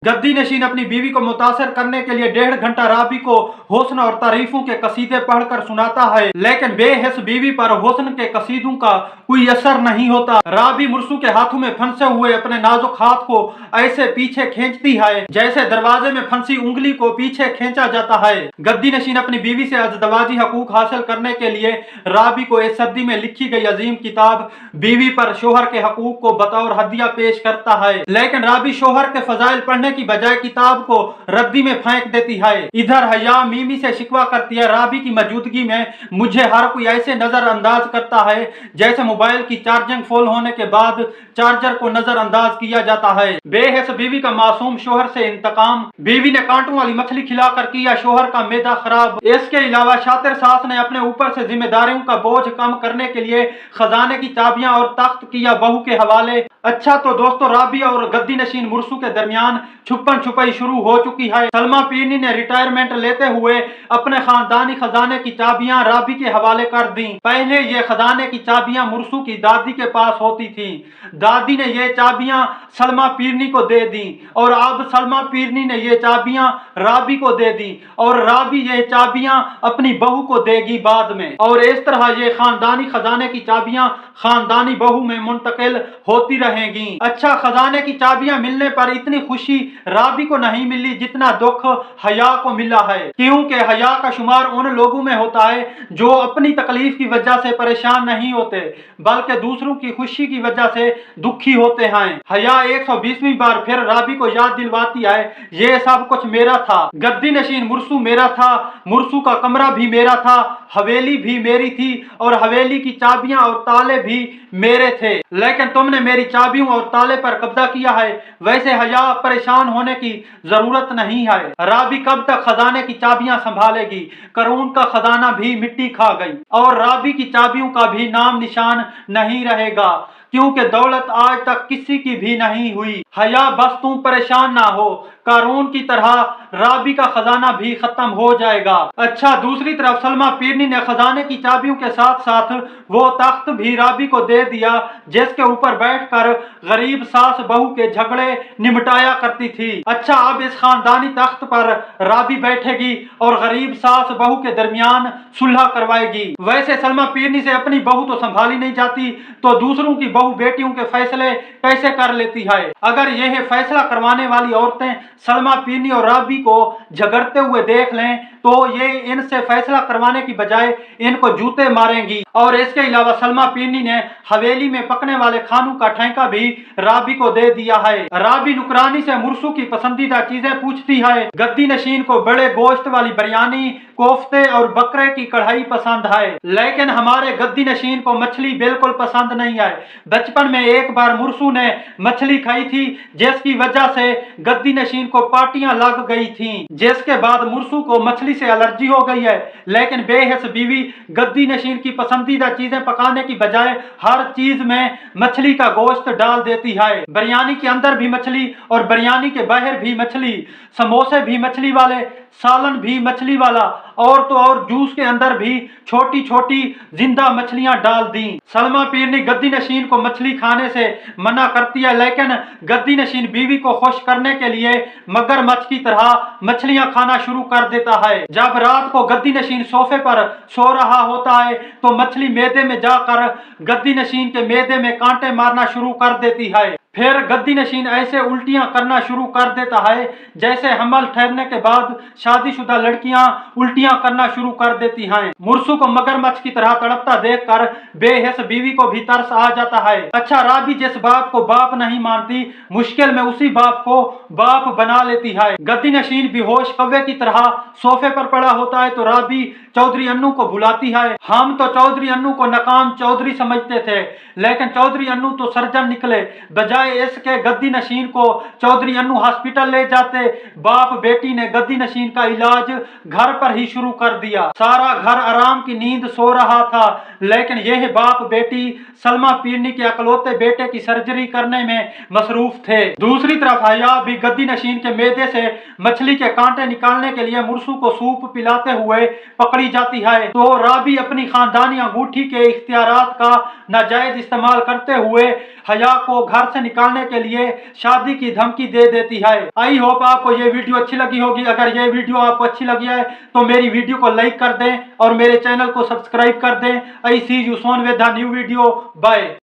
गद्दी नशीन अपनी बीवी को मुतासर करने के लिए 1.5 घंटा राबी को हुस्न और तारीफों के कसीदे पढ़कर सुनाता है, लेकिन बेहस बीवी पर हुस्न के कसीदों का कोई असर नहीं होता। राबी मुर्सू के हाथों में फंसे हुए अपने नाजुक हाथ को ऐसे पीछे खींचती है जैसे दरवाजे में फंसी उंगली को पीछे खींचा जाता है। गद्दी नशीन अपनी बीवी से अजदवाजी हकूक हासिल करने के लिए राबी को इस सदी में लिखी गई अजीम किताब बीवी पर शोहर के हकूक को बतौर हदिया पेश करता है, लेकिन राबी शोहर के फजाइल पढ़ने की बजाय किताब को रद्दी में फेंक देती है। इधर हया मीमी से शिकवा करती है, राबी की मौजूदगी में मुझे हर कोई ऐसे नजरअंदाज करता है जैसे मोबाइल की चार्जिंग फुल होने के बाद चार्जर को नजरअंदाज किया जाता है। बेहस बीवी का मासूम शोहर से इंतकाम, बीवी ने कांटों वाली मछली खिलाकर किया शोहर का मैदा खराब। इसके अलावा शातिर सास ने अपने ऊपर से जिम्मेदारियों का बोझ कम करने के लिए खजाने की चाबियां और तख्त किया बहू के हवाले। अच्छा तो दोस्तों, राबी और गद्दी नशीन मुर्सू के दरमियान छुपन छुपाई शुरू हो चुकी है। सलमा पीरनी ने रिटायरमेंट लेते हुए अपने खानदानी खजाने की चाबियां राबी के हवाले कर दी। पहले ये खजाने की चाबियां मुर्सू की दादी के पास होती थी, दादी ने ये चाबियां सलमा पीरनी को दे दी और अब सलमा पीरनी ने ये चाबियां राबी को दे दी और राबी ये चाबियां अपनी बहू को देगी बाद में, और इस तरह ये खानदानी खजाने की चाबियां खानदानी बहू में मुंतकिल होती रहेंगी। अच्छा, खजाने की चाबियां मिलने पर इतनी खुशी राबी को नहीं मिली जितना दुख हया को मिला है, क्योंकि हया का शुमार उन लोगों में होता है जो अपनी तकलीफ की वजह से परेशान नहीं होते बल्कि दूसरों की खुशी की वजह से दुखी होते हैं। हया 120वीं बार फिर राबी को याद दिलवाती है, ये सब कुछ मेरा था, गद्दी नशीन मुर्सू मेरा था, मुर्सू का कमरा भी मेरा था, हवेली भी मेरी थी और हवेली की चाबियां और ताले भी मेरे थे, लेकिन तुमने मेरी चाबियों और ताले पर कब्जा किया है। वैसे हया परेशान होने की जरूरत नहीं है, राबी कब तक खजाने की चाबियां संभालेगी। करून का खजाना भी मिट्टी खा गई और राबी की चाबियों का भी नाम निशान नहीं रहेगा, क्योंकि दौलत आज तक किसी की भी नहीं हुई। हया बस तुम परेशान ना हो, कारून की तरह राबी का खजाना भी खत्म हो जाएगा। अच्छा, दूसरी तरफ सलमा पीरनी ने खजाने की चाबियों के साथ साथ वो तख्त भी राबी को दे दिया जिसके ऊपर बैठकर गरीब सास बहू के झगड़े निमटाया करती थी। अच्छा, अब इस खानदानी तख्त पर राबी बैठेगी और गरीब सास बहू के दरमियान सुलह करवाएगी। वैसे सलमा पीरनी से अपनी बहू तो संभाली नहीं जाती, तो दूसरों की बहू बेटियों के फैसले कैसे कर लेती है। अगर यह फैसला करवाने वाली औरतें सलमा पीरनी और राबी को झगड़ते हुए देख लें तो ये इनसे फैसला करवाने की बजाय इनको जूते मारेंगी। और इसके अलावा सलमा पीरनी ने हवेली में पकने वाले खानों का ठेका भी राबी को दे दिया है। राबी नुकरानी से मुर्सू की पसंदीदा चीजें पूछती है। गद्दी नशीन को बड़े गोश्त वाली बिरयानी, कोफ्ते और बकरे की कढ़ाई पसंद है, लेकिन हमारे गद्दी नशीन को मछली बिल्कुल पसंद नहीं है। बचपन में एक बार मुर्सू ने मछली खाई थी जिसकी वजह से गद्दी नशीन को पाटियां लग गई थी, जिसके बाद मुर्सू को मछली से एलर्जी हो गई है। लेकिन बेहस बीवी गद्दी नशीन की पसंदीदा चीजें पकाने की बजाय हर चीज में मछली का गोश्त डाल देती है। बिरयानी के अंदर भी मछली और बिरयानी के बाहर भी मछली, समोसे भी मछली वाले, सालन भी मछली वाला, और तो और जूस के अंदर भी छोटी छोटी जिंदा मछलियां डाल दी। सलमा पीरनी गद्दी नशीन को मछली खाने से मना करती है, लेकिन गद्दी नशीन बीवी को खुश करने के लिए मगरमच्छ की तरह मछलियां खाना शुरू कर देता है। जब रात को गद्दी नशीन सोफे पर सो रहा होता है तो मछली मैदे में जाकर गद्दी नशीन के मैदे में कांटे मारना शुरू कर देती है। फिर गद्दी नशीन ऐसे उल्टियां करना शुरू कर देता है जैसे हमल ठहरने के बाद शादीशुदा लड़कियां उल्टियां करना शुरू कर देती हैं। मुर्सू को मगरमच्छ की तरह तड़पता देखकर बेहस बीवी को भी तरस आ जाता है। अच्छा, राबी जिस बाप को बाप नहीं मानती, मुश्किल में उसी बाप को बाप बना लेती है। गद्दी नशीन बेहोश कव्वे की तरह सोफे पर पड़ा होता है तो राबी चौधरी अन्नू को बुलाती है। हम तो चौधरी अन्नू को नकाम चौधरी समझते थे, लेकिन चौधरी अन्नू तो सर्जन निकले। बजाय इसके गद्दी नशीन को चौधरी अन्नू हॉस्पिटल ले जाते, बाप बेटी ने गद्दी नशीन का इलाज घर पर ही शुरू कर दिया। सारा घर आराम की नींद सो रहा था, लेकिन यह बाप बेटी सलमा पीरनी के अकलौते बेटे की सर्जरी करने में मसरूफ थे। दूसरी तरफ हया भी गद्दी नशीन के मैदे से मछली के कांटे निकालने के लिए मुर्सू को सूप पिलाते हुए पकड़ी जाती है, तो राबी अपनी खानदानी अंगूठी के इख्तियारात का नाजायज इस्तेमाल करते हुए हया को घर से निकालने के लिए शादी की धमकी दे देती है। आई होप आपको ये वीडियो अच्छी लगी होगी। अगर ये वीडियो आपको अच्छी लगी है तो मेरी वीडियो को लाइक कर दें और मेरे चैनल को सब्सक्राइब कर दें। I see you soon with a new video. Bye.